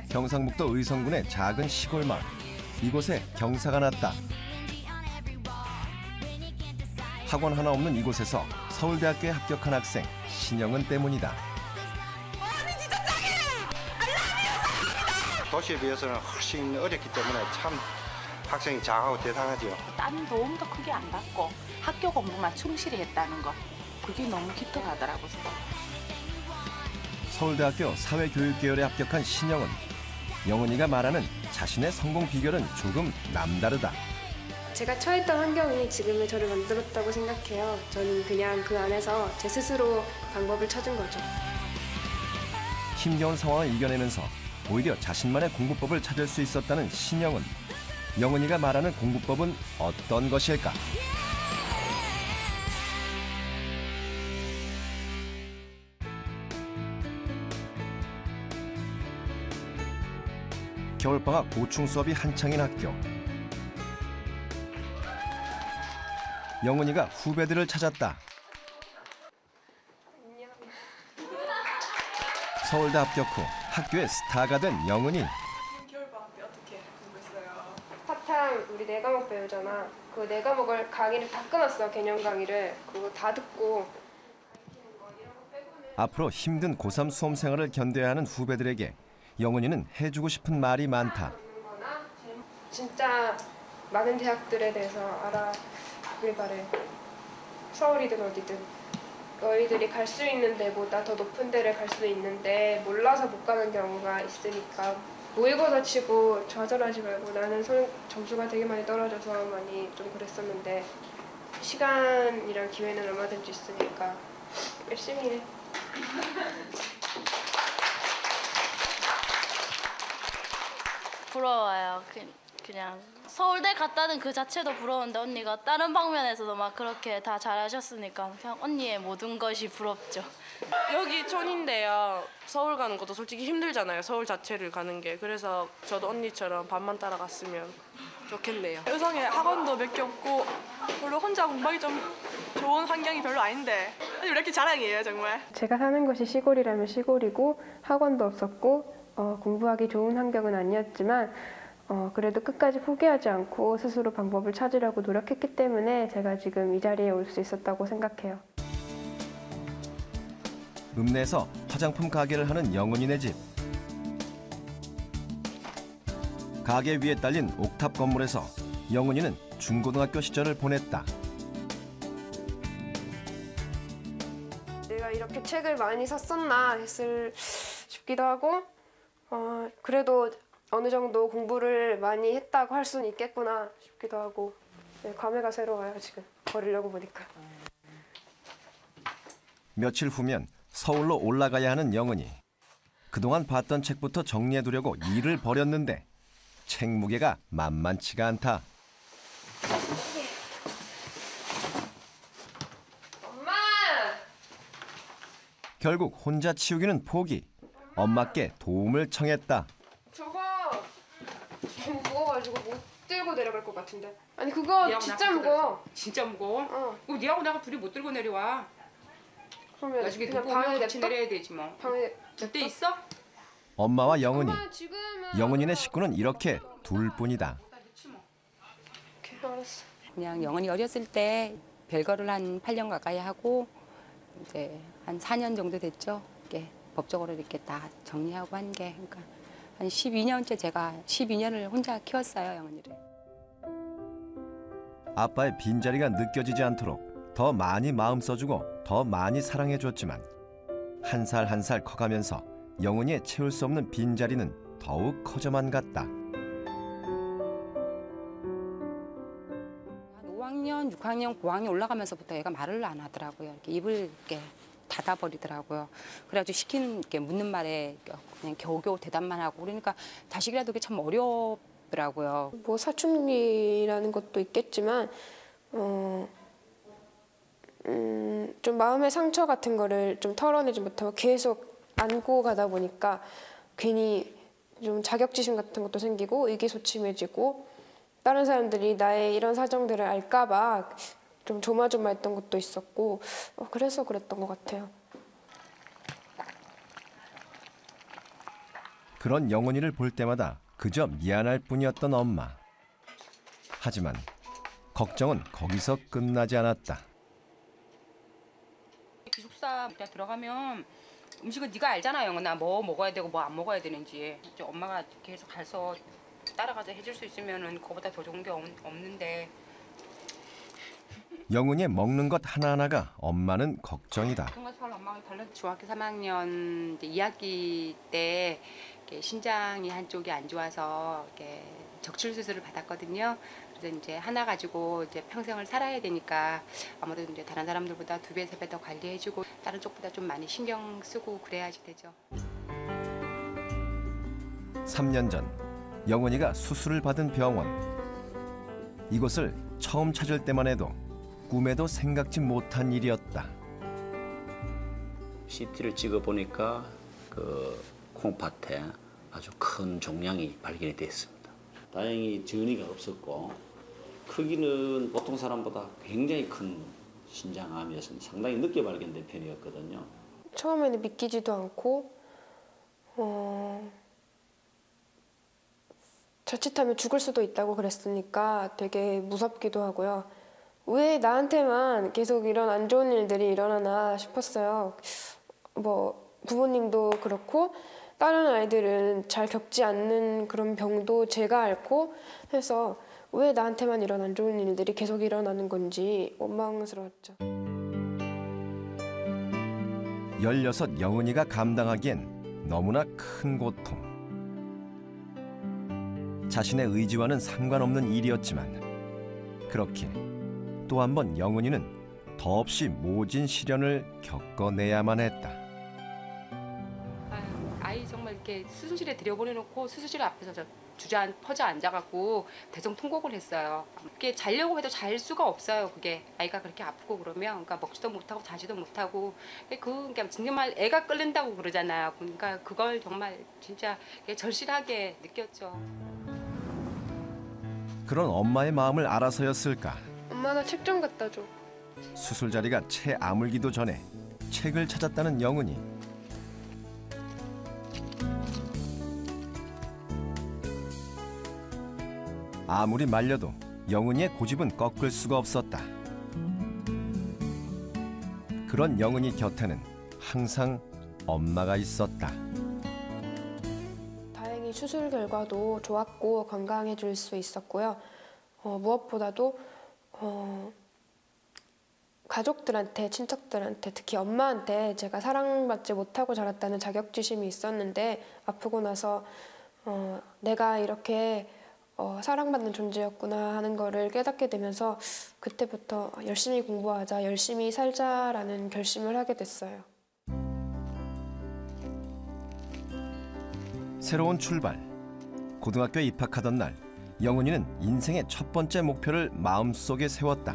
경상북도 의성군의 작은 시골 마을. 이곳에 경사가 났다. 학원 하나 없는 이곳에서 서울대학교에 합격한 학생 신영은 때문이다. 도시에 비해서는 훨씬 어렵기 때문에 참 학생이 장하고 대단하죠. 딴 도움도 크게 안 받고 학교 공부만 충실히 했다는 거, 그게 너무 기특하더라고요. 서울대학교 사회교육계열에 합격한 신영은 영은이가 말하는 자신의 성공 비결은 조금 남다르다. 제가 처했던 환경이 지금의 저를 만들었다고 생각해요. 저는 그냥 그 안에서 제 스스로 방법을 찾은 거죠. 힘겨운 상황을 이겨내면서 오히려 자신만의 공부법을 찾을 수 있었다는 신영은, 영은이가 말하는 공부법은 어떤 것일까? 겨울방학 보충 수업이 한창인 학교. 영은이가 후배들을 찾았다. 서울대 합격 후 학교의 스타가 된 영은이. 겨울방학 때 어떻게 공부했어요? 사탕 우리 4과목 배우잖아. 그 4과목을 강의를 다 끊었어. 개념 강의를. 그거 다 듣고. 앞으로 힘든 고3 수험 생활을 견뎌야 하는 후배들에게 영은이는 해주고 싶은 말이 많다. 진짜 많은 대학들에 대해서 알아보길 바래. 서울이든 어디든. 너희들이 갈 수 있는 데보다 더 높은 데를 갈 수 있는데 몰라서 못 가는 경우가 있으니까 모의고사 치고 좌절하지 말고. 나는 점수가 되게 많이 떨어져서 많이 좀 그랬었는데 시간이랑 기회는 얼마든지 있으니까 열심히 해. 부러워요. 그냥 서울대 갔다는 그 자체도 부러운데 언니가 다른 방면에서도 막 그렇게 다 잘하셨으니까 그냥 언니의 모든 것이 부럽죠. 여기 촌인데요. 서울 가는 것도 솔직히 힘들잖아요. 서울 자체를 가는 게. 그래서 저도 언니처럼 반만 따라갔으면 좋겠네요. 의성에 학원도 몇 개 없고 별로 혼자 공부하기 좀 좋은 환경이 별로 아닌데 왜 이렇게 자랑이에요 정말. 제가 사는 곳이 시골이라면 시골이고 학원도 없었고 공부하기 좋은 환경은 아니었지만 그래도 끝까지 포기하지 않고 스스로 방법을 찾으려고 노력했기 때문에 제가 지금 이 자리에 올 수 있었다고 생각해요. 읍내에서 화장품 가게를 하는 영은이네 집. 가게 위에 딸린 옥탑 건물에서 영은이는 중고등학교 시절을 보냈다. 내가 이렇게 책을 많이 샀었나 싶기도 하고 그래도 어느 정도 공부를 많이 했다고 할 수는 있겠구나 싶기도 하고. 네, 감회가 새로워요 지금 버리려고 보니까. 며칠 후면 서울로 올라가야 하는 영은이. 그동안 봤던 책부터 정리해두려고 일을 벌였는데 책 무게가 만만치가 않다. 엄마! 결국 혼자 치우기는 포기. 엄마께 도움을 청했다. 저거 너무 무거워가지고 못 들고 내려갈 것 같은데. 아니 그거 진짜 무거워. 진짜 무거워? 그럼 니하고 내가 둘이 못 들고 내려와. 그러면 나중에 그냥 누구 오면 방에 같이 냅둬? 내려야 되지 뭐. 방에 그때 있어? 엄마와 영은이. 엄마, 지금은 영은이네 식구는 이렇게 둘뿐이다. 오케이, 알았어. 그냥 영은이 어렸을 때 별거를 한 8년 가까이 하고 이제 한 4년 정도 됐죠. 이렇게 법적으로 이렇게 다 정리하고 한 게. 그러니까 한 12년째 제가 12년을 혼자 키웠어요, 영은이를. 아빠의 빈자리가 느껴지지 않도록 더 많이 마음 써주고 더 많이 사랑해줬지만 한 살 한 살 커가면서 영은이의 채울 수 없는 빈자리는 더욱 커져만 갔다. 5학년, 6학년, 9학년 올라가면서부터 얘가 말을 안 하더라고요. 이렇게 입을 이렇게 닫아버리더라고요. 그래가지고 시키는 게 묻는 말에 그냥 겨우겨우 대답만 하고 그러니까 자식이라도 그게 참 어렵더라고요. 뭐 사춘기라는 것도 있겠지만 좀 마음의 상처 같은 거를 좀 털어내지 못하고 계속 안고 가다 보니까 괜히 좀 자격지심 같은 것도 생기고 의기소침해지고 다른 사람들이 나의 이런 사정들을 알까 봐 좀 조마조마했던 것도 있었고 그래서 그랬던 것 같아요. 그런 영훈이를 볼 때마다 그저 미안할 뿐이었던 엄마. 하지만 걱정은 거기서 끝나지 않았다. 기숙사 들어가면 음식은 네가 알잖아, 영훈아. 뭐 먹어야 되고 뭐 안 먹어야 되는지. 이제 엄마가 계속 가서 따라가서 해줄 수 있으면은 그거보다 더 좋은 게 없는데. 영훈이의 먹는 것 하나하나가 엄마는 걱정이다. 엄마가 중학교 3학년 이제 2학기 때 신장이 한쪽이 안 좋아서 이렇게 적출 수술을 받았거든요. 그래서 이제 하나 가지고 이제 평생을 살아야 되니까 아무래도 이제 다른 사람들보다 2배, 3배 더 관리해주고 다른 쪽보다 좀 많이 신경 쓰고 그래야지 되죠. 3년 전 영훈이가 수술을 받은 병원. 이곳을 처음 찾을 때만 해도 꿈에도 생각지 못한 일이었다. CT를 찍어 보니까 그 콩팥에 아주 큰 종양이 발견이 됐습니다. 다행히 전이가 없었고 크기는 보통 사람보다 굉장히 큰 신장암이었습니다. 상당히 늦게 발견된 편이었거든요. 처음에는 믿기지도 않고 자칫하면 죽을 수도 있다고 그랬으니까 되게 무섭기도 하고요. 왜 나한테만 계속 이런 안 좋은 일들이 일어나나 싶었어요. 뭐 부모님도 그렇고 다른 아이들은 잘 겪지 않는 그런 병도 제가 앓고 해서 왜 나한테만 이런 안 좋은 일들이 계속 일어나는 건지 원망스러웠죠. 16 영훈이가 감당하기엔 너무나 큰 고통. 자신의 의지와는 상관없는 일이었지만 그렇게 또 한 번 영훈이는 더없이 모진 시련을 겪어내야만 했다. 아이 정말 이렇게 수술실에 들여보내놓고 수술실 앞에서 퍼져 앉아갖고 대성통곡을 했어요. 이게 자려고 해도 잘 수가 없어요. 그게 아이가 그렇게 아프고 그러면 그러니까 먹지도 못하고 자지도 못하고 그러니까 정말 애가 끓는다고 그러잖아요. 그러니까 그걸 정말 진짜 절실하게 느꼈죠. 그런 엄마의 마음을 알아서였을까? 엄마 나 책 좀 갖다 줘. 수술 자리가 채 아물기도 전에 책을 찾았다는 영훈이. 아무리 말려도 영훈이의 고집은 꺾을 수가 없었다. 그런 영훈이 곁에는 항상 엄마가 있었다. 다행히 수술 결과도 좋았고 건강해질 수 있었고요. 무엇보다도 가족들한테, 친척들한테, 특히 엄마한테 제가 사랑받지 못하고 자랐다는 자격지심이 있었는데 아프고 나서 내가 이렇게 사랑받는 존재였구나 하는 거를 깨닫게 되면서 그때부터 열심히 공부하자, 열심히 살자라는 결심을 하게 됐어요. 새로운 출발. 고등학교에 입학하던 날 영훈이는 인생의 첫 번째 목표를 마음속에 세웠다.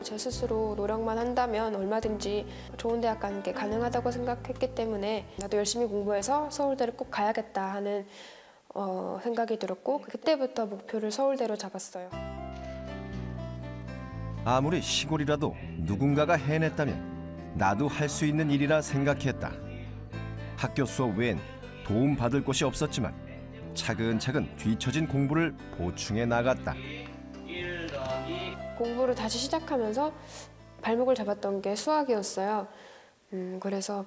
제 스스로 노력만 한다면 얼마든지 좋은 대학 가는 게 가능하다고 생각했기 때문에 나도 열심히 공부해서 서울대를 꼭 가야겠다 하는 생각이 들었고 그때부터 목표를 서울대로 잡았어요. 아무리 시골이라도 누군가가 해냈다면 나도 할 수 있는 일이라 생각했다. 학교 수업 외엔 도움받을 곳이 없었지만 차근차근 뒤처진 공부를 보충해 나갔다. 공부를 다시 시작하면서 발목을 잡았던 게 수학이었어요. 그래서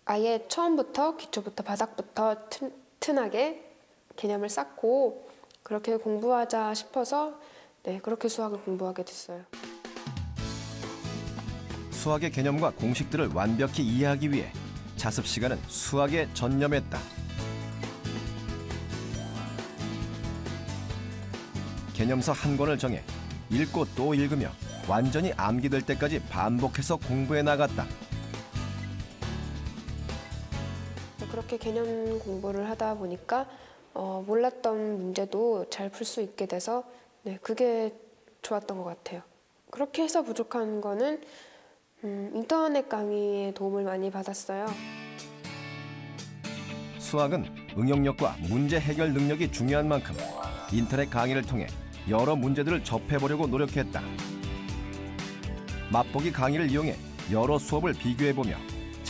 아예 처음부터 기초부터 바닥부터 튼튼하게 개념을 쌓고 그렇게 공부하자 싶어서 그렇게 수학을 공부하게 됐어요. 수학의 개념과 공식들을 완벽히 이해하기 위해 자습 시간은 수학에 전념했다. 개념서 한 권을 정해 읽고 또 읽으며 완전히 암기될 때까지 반복해서 공부해 나갔다. 그렇게 개념 공부를 하다 보니까 몰랐던 문제도 잘 풀 수 있게 돼서 그게 좋았던 것 같아요. 그렇게 해서 부족한 거는 인터넷 강의의 도움을 많이 받았어요. 수학은 응용력과 문제 해결 능력이 중요한 만큼 인터넷 강의를 통해 여러 문제들을 접해보려고 노력했다. 맛보기 강의를 이용해 여러 수업을 비교해보며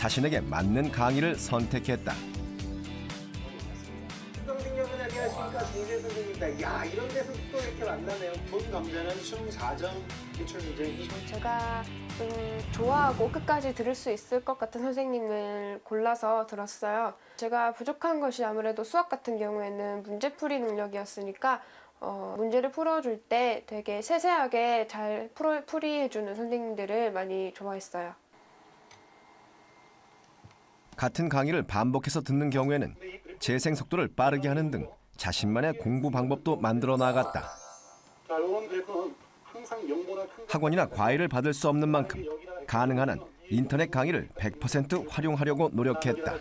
자신에게 맞는 강의를 선택했다. 수성생명은 안녕하십니까, 정재 선생님입니다. 야, 이런 데서 또 이렇게 만나네요. 본 감자는 수능 4점 기출 문제 20. 제가 좀 좋아하고 끝까지 들을 수 있을 것 같은 선생님을 골라서 들었어요. 제가 부족한 것이 아무래도 수학 같은 경우에는 문제풀이 능력이었으니까 문제를 풀어줄 때 되게 세세하게 잘 풀이해주는 선생님들을 많이 좋아했어요. 같은 강의를 반복해서 듣는 경우에는 재생 속도를 빠르게 하는 등 자신만의 공부 방법도 만들어 나갔다. 자, 이런 그래프는 항상 명보나 큰 학원이나 과외를 받을 수 없는 만큼 가능한 한 인터넷 강의를 100% 활용하려고 노력했다.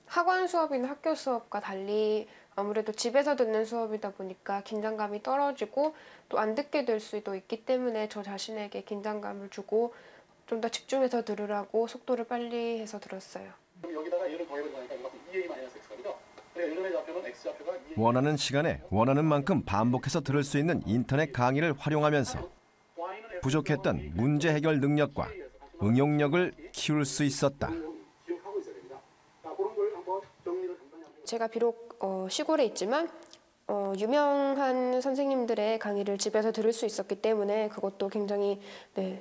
학원 수업이나 학교 수업과 달리 아무래도 집에서 듣는 수업이다 보니까 긴장감이 떨어지고 또 안 듣게 될 수도 있기 때문에 저 자신에게 긴장감을 주고 좀 더 집중해서 들으라고 속도를 빨리 해서 들었어요. 여기다가 1을 더해버리니까 이것은 2a-x거든요. 그래서 1의 좌표는 x좌표가 2a. 원하는 시간에 원하는 만큼 반복해서 들을 수 있는 인터넷 강의를 활용하면서 부족했던 문제 해결 능력과 응용력을 키울 수 있었다. 제가 비록 시골에 있지만 유명한 선생님들의 강의를 집에서 들을 수 있었기 때문에 그것도 굉장히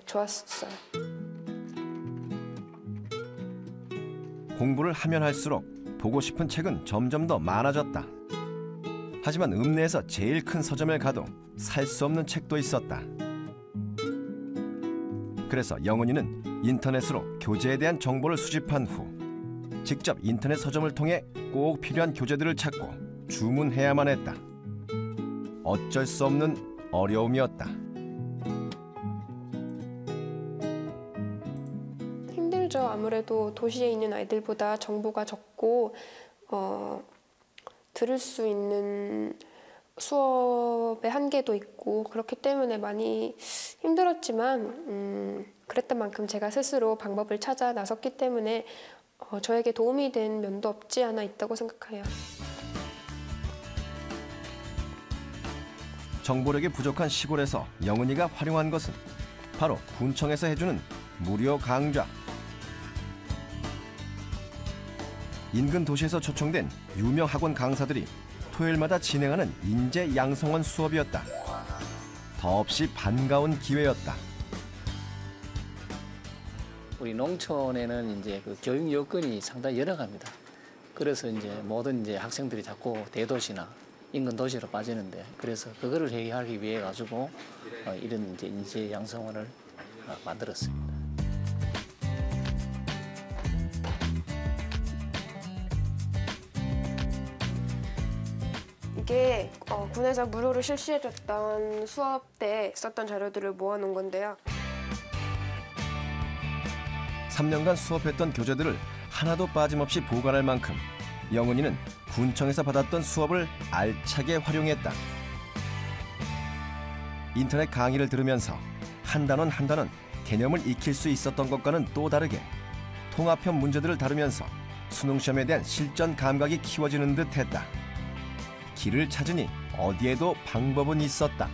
좋았어요. 공부를 하면 할수록 보고 싶은 책은 점점 더 많아졌다. 하지만 읍내에서 제일 큰 서점을 가도 살 수 없는 책도 있었다. 그래서 영은이는 인터넷으로 교재에 대한 정보를 수집한 후 직접 인터넷 서점을 통해 꼭 필요한 교재들을 찾고 주문해야만 했다. 어쩔 수 없는 어려움이었다. 힘들죠. 아무래도 도시에 있는 아이들보다 정보가 적고 들을 수 있는 수업의 한계도 있고 그렇기 때문에 많이 힘들었지만 그랬던 만큼 제가 스스로 방법을 찾아 나섰기 때문에 저에게 도움이 된 면도 없지 않아 있다고 생각해요. 정보력이 부족한 시골에서 영은이가 활용한 것은 바로 군청에서 해주는 무료 강좌. 인근 도시에서 초청된 유명 학원 강사들이 토요일마다 진행하는 인재 양성원 수업이었다. 더없이 반가운 기회였다. 우리 농촌에는 이제 그 교육 여건이 상당히 열악합니다. 그래서 이제 모든 이제 학생들이 자꾸 대도시나 인근 도시로 빠지는데 그래서 그거를 해결하기 위해 가지고 이런 이제 인재 양성원을 만들었습니다. 이게 군에서 무료로 실시해줬던 수업 때 썼던 자료들을 모아놓은 건데요. 3년간 수업했던 교재들을 하나도 빠짐없이 보관할 만큼 영은이는 군청에서 받았던 수업을 알차게 활용했다. 인터넷 강의를 들으면서 한 단원 한 단원 개념을 익힐 수 있었던 것과는 또 다르게 통합형 문제들을 다루면서 수능시험에 대한 실전 감각이 키워지는 듯했다. 길을 찾으니 어디에도 방법은 있었다.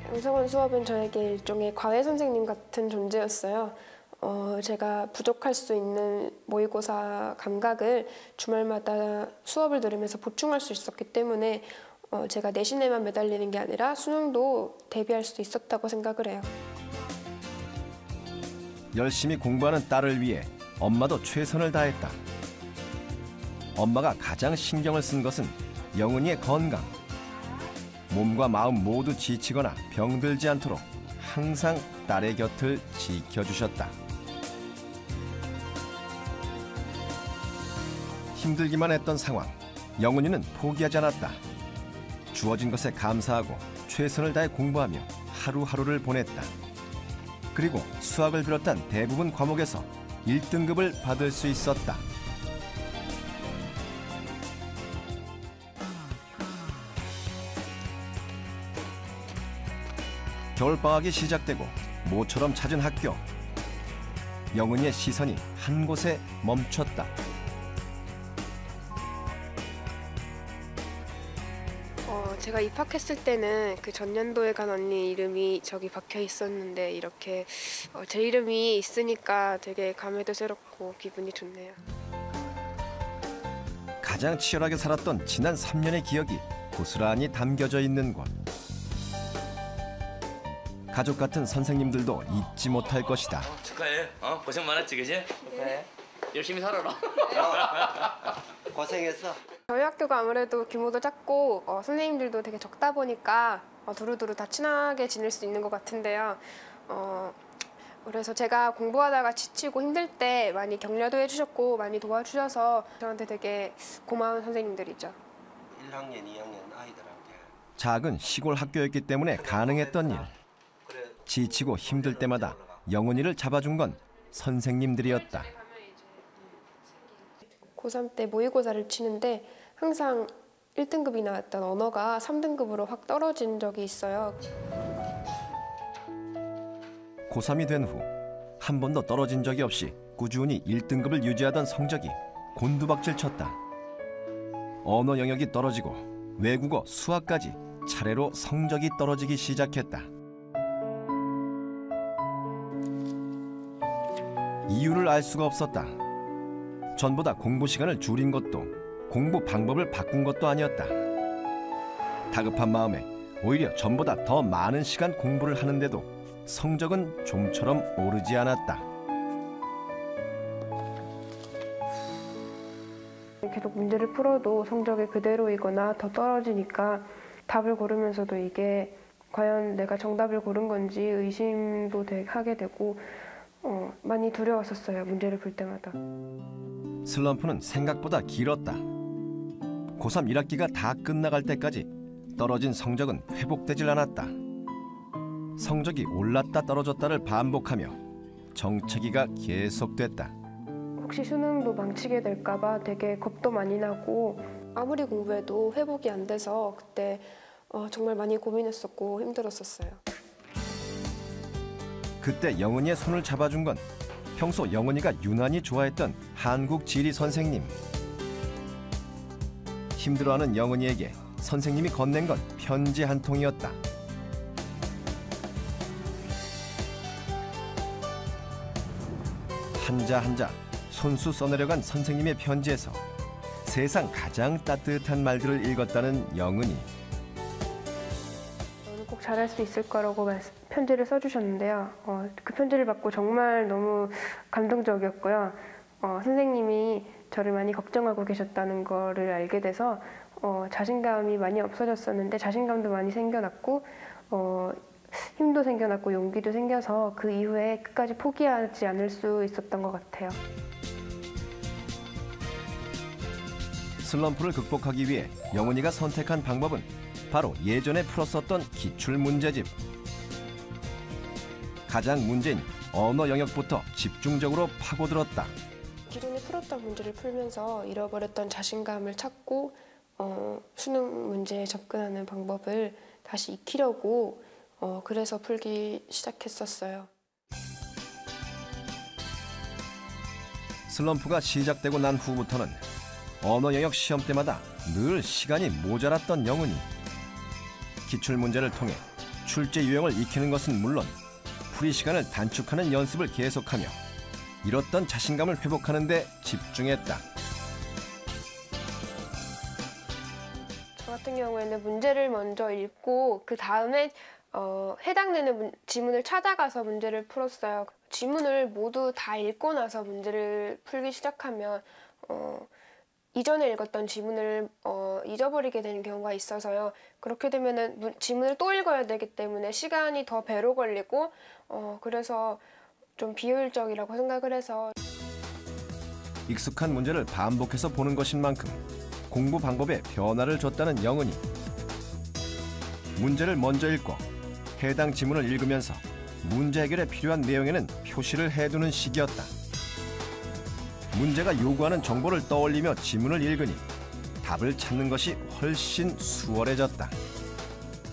양성원 수업은 저에게 일종의 과외 선생님 같은 존재였어요. 제가 부족할 수 있는 모의고사 감각을 주말마다 수업을 들으면서 보충할 수 있었기 때문에 제가 내신에만 매달리는 게 아니라 수능도 대비할 수 있었다고 생각을 해요. 열심히 공부하는 딸을 위해 엄마도 최선을 다했다. 엄마가 가장 신경을 쓴 것은 영은이의 건강. 몸과 마음 모두 지치거나 병들지 않도록 항상 딸의 곁을 지켜주셨다. 힘들기만 했던 상황, 영은이는 포기하지 않았다. 주어진 것에 감사하고 최선을 다해 공부하며 하루하루를 보냈다. 그리고 수학을 비롯한 대부분 과목에서 1등급을 받을 수 있었다. 겨울방학이 시작되고 모처럼 찾은 학교. 영은이의 시선이 한 곳에 멈췄다. 제가 입학했을 때는 그 전년도에 간 언니 이름이 저기 박혀 있었는데 이렇게 제 이름이 있으니까 되게 감회도 새롭고 기분이 좋네요. 가장 치열하게 살았던 지난 3년의 기억이 고스란히 담겨져 있는 곳. 가족 같은 선생님들도 잊지 못할 것이다. 축하해. 고생 많았지, 그지? 축하해. 열심히 살아라. 고생했어. 저희 학교가 아무래도 규모도 작고 선생님들도 되게 적다 보니까 두루두루 다 친하게 지낼 수 있는 것 같은데요. 그래서 제가 공부하다가 지치고 힘들 때 많이 격려도 해주셨고 많이 도와주셔서 저한테 되게 고마운 선생님들이죠. 1학년, 2학년 아이들한테. 작은 시골 학교였기 때문에 가능했던 일. 지치고 힘들 때마다 영훈이를 잡아준 건 선생님들이었다. 고3 때 모의고사를 치는데 항상 1등급이 나왔던 언어가 3등급으로 확 떨어진 적이 있어요. 고3이 된 후 한 번도 떨어진 적이 없이 꾸준히 1등급을 유지하던 성적이 곤두박질 쳤다. 언어 영역이 떨어지고 외국어, 수학까지 차례로 성적이 떨어지기 시작했다. 이유를 알 수가 없었다. 전보다 공부 시간을 줄인 것도 공부 방법을 바꾼 것도 아니었다. 다급한 마음에 오히려 전보다 더 많은 시간 공부를 하는데도 성적은 좀처럼 오르지 않았다. 계속 문제를 풀어도 성적이 그대로이거나 더 떨어지니까 답을 고르면서도 이게 과연 내가 정답을 고른 건지 의심도 하게 되고 많이 두려웠었어요. 문제를 풀 때마다. 슬럼프는 생각보다 길었다. 고3 1학기가 다 끝나갈 때까지 떨어진 성적은 회복되질 않았다. 성적이 올랐다 떨어졌다를 반복하며 정체기가 계속됐다. 혹시 수능도 망치게 될까 봐 되게 겁도 많이 나고 아무리 공부해도 회복이 안 돼서 그때 정말 많이 고민했었고 힘들었었어요. 그때 영은이의 손을 잡아준 건 평소 영은이가 유난히 좋아했던 한국 지리 선생님. 힘들어하는 영은이에게 선생님이 건넨 건 편지 한 통이었다. 한자 한자 손수 써내려간 선생님의 편지에서 세상 가장 따뜻한 말들을 읽었다는 영은이. 너는 꼭 잘할 수 있을 거라고 편지를 써주셨는데요. 그 편지를 받고 정말 너무 감동적이었고요. 선생님이 저를 많이 걱정하고 계셨다는 거를 알게 돼서 자신감이 많이 없어졌었는데 자신감도 많이 생겨났고 힘도 생겨났고 용기도 생겨서 그 이후에 끝까지 포기하지 않을 수 있었던 것 같아요. 슬럼프를 극복하기 위해 영은이가 선택한 방법은 바로 예전에 풀었었던 기출문제집. 가장 문제인 언어 영역부터 집중적으로 파고들었다. 기존에 풀었던 문제를 풀면서 잃어버렸던 자신감을 찾고 수능 문제에 접근하는 방법을 다시 익히려고 그래서 풀기 시작했었어요. 슬럼프가 시작되고 난 후부터는 언어 영역 시험 때마다 늘 시간이 모자랐던 영은이. 기출문제를 통해 출제 유형을 익히는 것은 물론 풀이 시간을 단축하는 연습을 계속하며 잃었던 자신감을 회복하는 데 집중했다. 저 같은 경우에는 문제를 먼저 읽고 그 다음에 해당되는 지문을 찾아가서 문제를 풀었어요. 지문을 모두 다 읽고 나서 문제를 풀기 시작하면 이전에 읽었던 지문을 잊어버리게 되는 경우가 있어서요. 그렇게 되면은 지문을 또 읽어야 되기 때문에 시간이 더 배로 걸리고 그래서 좀 비효율적이라고 생각을 해서. 익숙한 문제를 반복해서 보는 것인 만큼 공부 방법에 변화를 줬다는 영은이. 문제를 먼저 읽고 해당 지문을 읽으면서 문제 해결에 필요한 내용에는 표시를 해두는 식이었다. 문제가 요구하는 정보를 떠올리며 지문을 읽으니 답을 찾는 것이 훨씬 수월해졌다.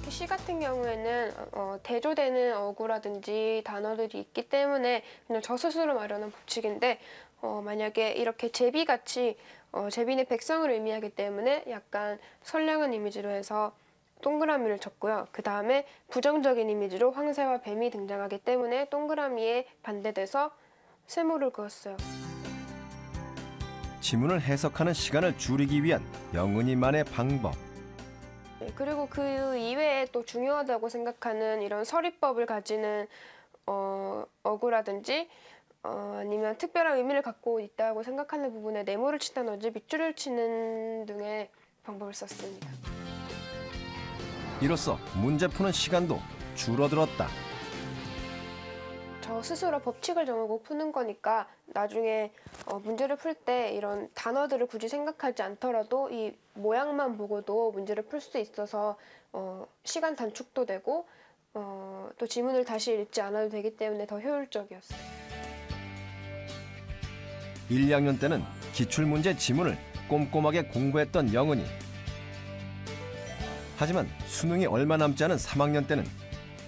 시 같은 경우에는 대조되는 어구라든지 단어들이 있기 때문에 그냥 저 스스로 마련한 법칙인데 만약에 이렇게 제비같이 제비는 백성을 의미하기 때문에 약간 선량한 이미지로 해서 동그라미를 쳤고요. 그 다음에 부정적인 이미지로 황새와 뱀이 등장하기 때문에 동그라미에 반대돼서 세모를 그었어요. 지문을 해석하는 시간을 줄이기 위한 영은이만의 방법. 네, 그리고 그 이외에 또 중요하다고 생각하는 이런 서리법을 가지는 어구라든지 아니면 특별한 의미를 갖고 있다고 생각하는 부분에 네모를 친다든지 밑줄을 치는 등의 방법을 썼습니다. 이로써 문제 푸는 시간도 줄어들었다. 저 스스로 법칙을 정하고 푸는 거니까 나중에 문제를 풀 때 이런 단어들을 굳이 생각하지 않더라도 이 모양만 보고도 문제를 풀 수 있어서 시간 단축도 되고 또 지문을 다시 읽지 않아도 되기 때문에 더 효율적이었어요. 1, 2학년 때는 기출문제 지문을 꼼꼼하게 공부했던 영은이. 하지만 수능이 얼마 남지 않은 3학년 때는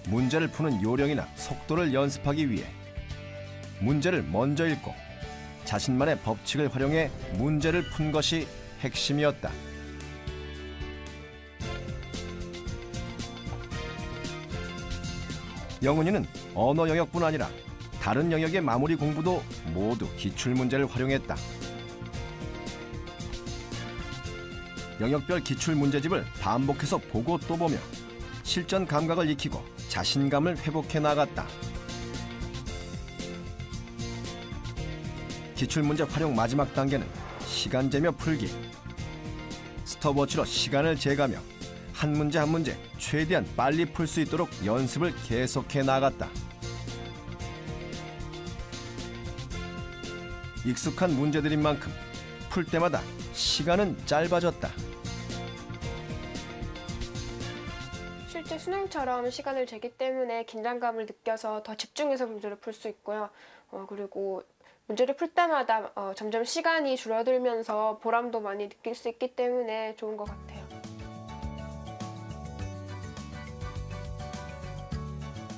문제를 푸는 요령이나 속도를 연습하기 위해 문제를 먼저 읽고 자신만의 법칙을 활용해 문제를 푼 것이 핵심이었다. 영은이는 언어 영역뿐 아니라 다른 영역의 마무리 공부도 모두 기출문제를 활용했다. 영역별 기출문제집을 반복해서 보고 또 보며 실전 감각을 익히고 자신감을 회복해 나갔다. 기출문제 활용 마지막 단계는 시간 재며 풀기. 스톱워치로 시간을 재가며 한 문제 한 문제 최대한 빨리 풀 수 있도록 연습을 계속해 나갔다. 익숙한 문제들인 만큼 풀 때마다 시간은 짧아졌다. 실제 수능처럼 시간을 재기 때문에 긴장감을 느껴서 더 집중해서 문제를 풀 수 있고요. 그리고 문제를 풀 때마다 점점 시간이 줄어들면서 보람도 많이 느낄 수 있기 때문에 좋은 것 같아요.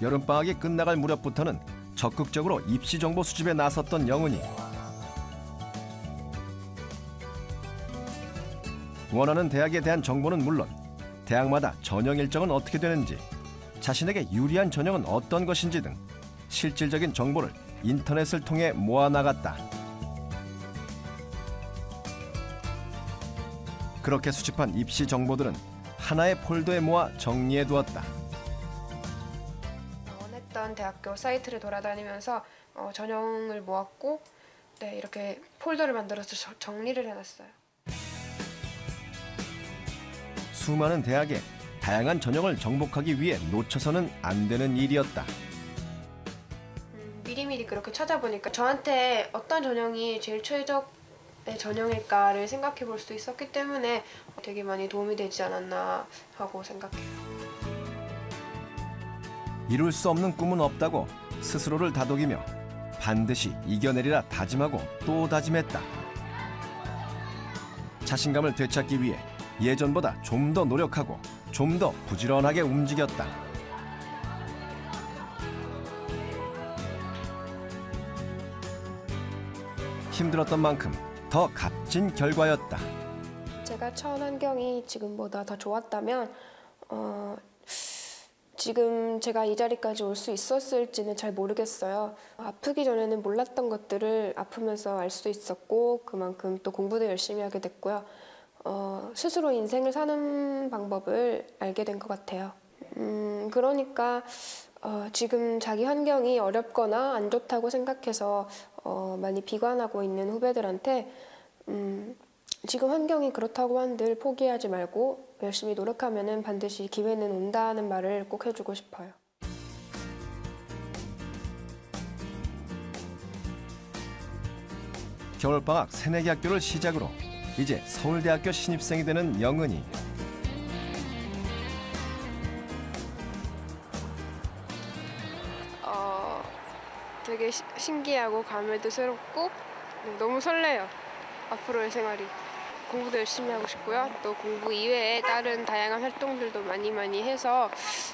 여름방학이 끝나갈 무렵부터는 적극적으로 입시 정보 수집에 나섰던 영은이. 원하는 대학에 대한 정보는 물론 대학마다 전형 일정은 어떻게 되는지, 자신에게 유리한 전형은 어떤 것인지 등 실질적인 정보를 인터넷을 통해 모아나갔다. 그렇게 수집한 입시 정보들은 하나의 폴더에 모아 정리해두었다. 원했던 대학교 사이트를 돌아다니면서 전형을 모았고 네, 이렇게 폴더를 만들어서 정리를 해놨어요. 수많은 대학에 다양한 전형을 정복하기 위해 놓쳐서는 안 되는 일이었다. 미리미리 그렇게 찾아보니까 저한테 어떤 전형이 제일 최적의 전형일까를 생각해 볼 수 있었기 때문에 되게 많이 도움이 되지 않았나 하고 생각해요. 이룰 수 없는 꿈은 없다고 스스로를 다독이며 반드시 이겨내리라 다짐하고 또 다짐했다. 자신감을 되찾기 위해 예전보다 좀 더 노력하고 좀 더 부지런하게 움직였다. 힘들었던 만큼 더 값진 결과였다. 제가 처한 환경이 지금보다 더 좋았다면 지금 제가 이 자리까지 올 수 있었을지는 잘 모르겠어요. 아프기 전에는 몰랐던 것들을 아프면서 알 수 있었고 그만큼 또 공부도 열심히 하게 됐고요. 스스로 인생을 사는 방법을 알게 된 것 같아요. 그러니까 지금 자기 환경이 어렵거나 안 좋다고 생각해서 많이 비관하고 있는 후배들한테 지금 환경이 그렇다고 한들 포기하지 말고 열심히 노력하면 반드시 기회는 온다는 말을 꼭 해주고 싶어요. 겨울방학 새내기 학교를 시작으로 이제 서울대학교 신입생이 되는 영은이. 되게 신기하고 감회도 새롭고 너무 설레요. 앞으로의 생활이. 공부도 열심히 하고 싶고요. 또 공부 이외에 다른 다양한 활동들도 많이 해서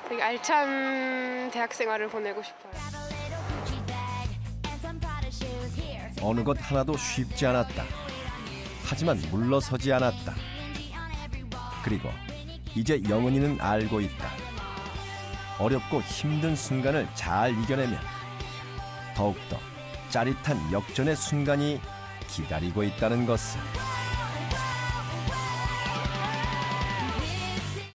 되게 알찬 대학 생활을 보내고 싶어요. 어느 것 하나도 쉽지 않았다. 하지만 물러서지 않았다. 그리고 이제 영은이는 알고 있다. 어렵고 힘든 순간을 잘 이겨내면 더욱더 짜릿한 역전의 순간이 기다리고 있다는 것을.